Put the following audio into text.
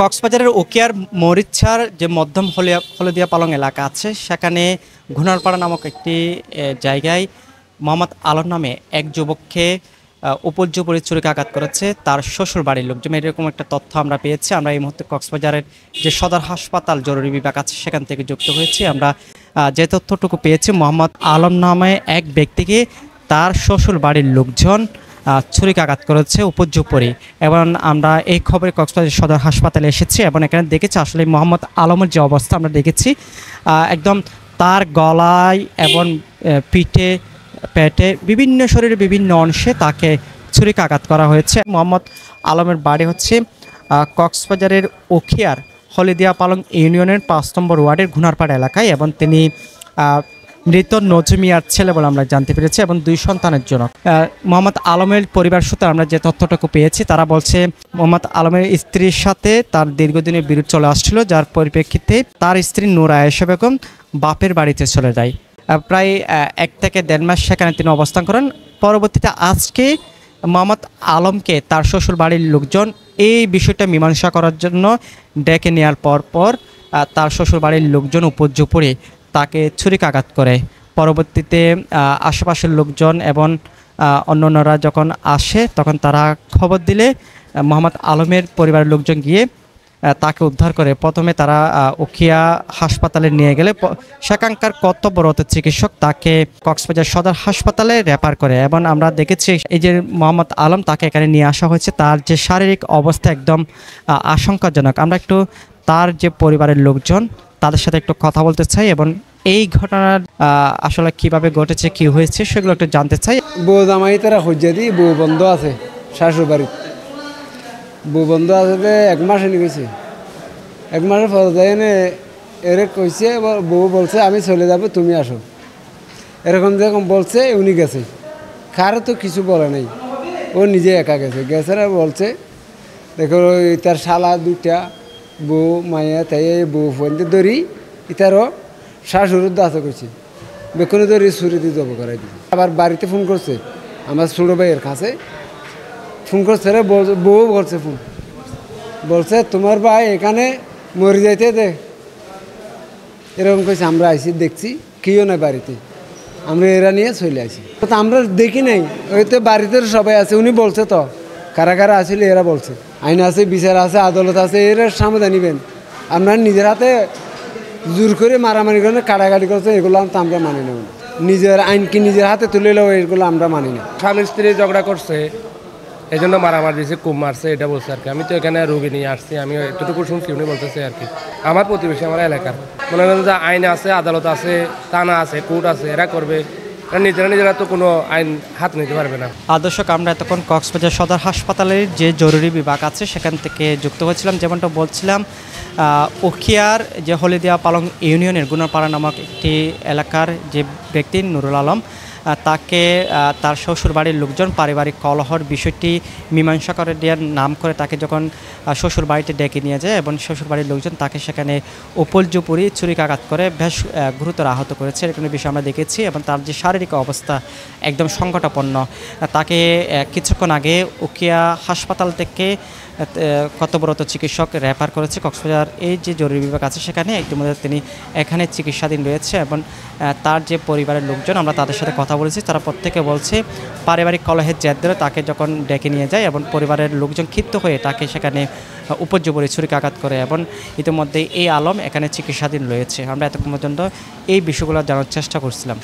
কক্সবাজারের উখিয়ার মরিচ্ছার যে মধ্যম হলদিয়া পালং এলাকা আছে সেখানে ঘুনারপাড়া নামক একটি জায়গায় মোহাম্মদ আলম নামে এক যুবককে উপর্যুপরি ছুরিকাঘাত করেছে তার শ্বশুর বাড়ির লোক। যেমন এরকম একটা তথ্য আমরা পেয়েছি। আমরা এই মুহূর্তে কক্সবাজারের যে সদর হাসপাতাল জরুরি বিভাগ আছে সেখান থেকে যুক্ত হয়েছি। আমরা যে তথ্যটুকু পেয়েছি, মোহাম্মদ আলম নামে এক ব্যক্তিকে তার শ্বশুর বাড়ির লোকজন ছুরিকাঘাত করেছে উপর্যুপরি। এবং আমরা এই খবরে কক্সবাজার সদর হাসপাতালে এসেছি এবং এখানে দেখেছি আসলে মোহাম্মদ আলমের যে অবস্থা আমরা দেখেছি, একদম তার গলায় এবং পিঠে পেটে বিভিন্ন শরীরে বিভিন্ন অংশে তাকে ছুরিকাঘাত করা হয়েছে। মোহাম্মদ আলমের বাড়ি হচ্ছে কক্সবাজারের উখিয়ার হলদিয়া পালং ইউনিয়নের ৫ নম্বর ওয়ার্ডের ঘুনারপাড়া এলাকায় এবং তিনি মৃত নজমিয়ার ছেলে বলে আমরা জানতে পেরেছি এবং 2 সন্তানের জনক। মোহাম্মদ আলমের পরিবার সূত্রে আমরা যে তথ্যটুকু পেয়েছি, তারা বলছে মোহাম্মদ আলমের স্ত্রীর সাথে তার দীর্ঘদিনের বিরোধ চলে আসছিল, যার পরিপ্রেক্ষিতে তার স্ত্রী নূর আয়েশা বেগম বাপের বাড়িতে চলে যায়। প্রায় 1 থেকে 1.5 মাস সেখানে তিনি অবস্থান করেন। পরবর্তীতে আজকে মোহাম্মদ আলমকে তার শ্বশুর বাড়ির লোকজন এই বিষয়টা মীমাংসা করার জন্য ডেকে নেওয়ার পর তার শ্বশুর বাড়ির লোকজন উপর্যুপরি তাকে ছুরিকাঘাত করে। পরবর্তীতে আশেপাশের লোকজন এবং অন্যান্যরা যখন আসে তখন তারা খবর দিলে মোহাম্মদ আলমের পরিবারের লোকজন গিয়ে তাকে উদ্ধার করে। প্রথমে তারা উখিয়া হাসপাতালে নিয়ে গেলে সেখানকার কর্তব্যরত চিকিৎসক তাকে কক্সবাজার সদর হাসপাতালে রেফার করে। এবং আমরা দেখেছি এই যে মোহাম্মদ আলম, তাকে এখানে নিয়ে আসা হয়েছে, তার যে শারীরিক অবস্থা একদম আশঙ্কাজনক। আমরা একটু তার যে পরিবারের লোকজন তাদের সাথে একটু কথা বলতে চাই এবং এই ঘটনার আসলে কিভাবে ঘটেছে, কি হয়েছে সেগুলো একটু জানতে চাই। বউ জামাই তারা হজ্জা দিই, বউ বন্ধ আছে শাশুর বাড়ি, বউ বন্ধ আছে 1 মাস এনে গেছে। 1 মাসের পর যাই এনে এরে কইছে, বউ বলছে আমি চলে যাব, তুমি আসো, এরকম যেরকম বলছে উনি গেছে। কারো তো কিছু বলে নাই, ও নিজে একা গেছে। আর বলছে দেখো তার শালা 2টা বউ মাইয়া, তাই বউ ফোনতে ধরি ইতারও শাশুড়ের দাঁত করছে, বেকনে ধরি ছুরি দিয়ে জব করাই দিচ্ছে। আবার বাড়িতে ফোন করছে আমার ছোটো ভাইয়ের কাছে, ফোন করছে রে, বউ করছে ফোন, বলছে তোমার ভাই এখানে মরে যাইতে দে, এরকম কইছে। আমরা আইসি দেখছি কেউ নাই বাড়িতে, আমরা এরা নিয়ে চলে আসি। তো আমরা দেখি নাই, ওই তো বাড়িতে সবাই আছে, উনি বলছে তো কারা কারা আসলে এরা বলছে আইন আছে, বিচার আছে, আদালত আছে, এরা সামনে নিবেন। আমরা নিজের হাতে জোর করে মারামারি করে কাটাকাটি করছে, এগুলো তো আমরা মানি না। নিজের আইনকে নিজের হাতে তুলে নেওয়া এগুলো আমরা মানি না। স্বামী স্ত্রী ঝগড়া করছে, এই জন্য মারামারি দিয়েছে, খুব মারছে, এটা বলছে আর কি। আমি তো এখানে রোগী নিয়ে আসছি, আমি এতটুকু শুনছি উনি বলতেছে আর কি। আমার প্রতিবেশী, আমার এলাকার মনে করেন যে আইন আছে, আদালত আছে, থানা আছে, কোর্ট আছে, এরা করবে, নিজেরা তো কোনো আইন হাত নিতে পারবে না। দর্শক, আমরা এতক্ষণ কক্সবাজার সদর হাসপাতালের যে জরুরি বিভাগ আছে সেখান থেকে যুক্ত হয়েছিলাম। যেমনটা বলছিলাম, উখিয়ার যে হলদিয়া পালং ইউনিয়নের গুনারপাড়া নামক একটি এলাকার যে ব্যক্তি নুরুল আলম, তাকে তার শ্বশুর বাড়ির লোকজন পারিবারিক কলহর বিষয়টি মীমাংসা করে দেওয়ার নাম করে তাকে যখন শ্বশুর বাড়িতে ডেকে নিয়ে যায় এবং শ্বশুর বাড়ির লোকজন তাকে সেখানে উপর্যুপরি ছুরিকাঘাত করে বেশ গুরুতর আহত করেছে, এরকম বিষয় আমরা দেখেছি। এবং তার যে শারীরিক অবস্থা একদম সংকটাপন্ন। তাকে কিছুক্ষণ আগে উখিয়া হাসপাতাল থেকে কর্তব্যরত চিকিৎসক রেফার করেছে কক্সবাজার এই যে জরুরি বিভাগ আছে সেখানে। ইতিমধ্যে তিনি এখানে চিকিৎসাধীন রয়েছে এবং তার যে পরিবারের লোকজন, আমরা তাদের সাথে কথা বলেছি, তারা প্রত্যেকে বলছে পারিবারিক কলহের জের ধরে তাকে যখন ডেকে নিয়ে যায় এবং পরিবারের লোকজন ক্ষিপ্ত হয়ে তাকে সেখানে উপর্যুপরি ছুরিকাঘাত করে এবং ইতিমধ্যে এই আলম এখানে চিকিৎসাধীন রয়েছে। আমরা এতক্ষণ পর্যন্ত এই বিষয়গুলো জানার চেষ্টা করছিলাম।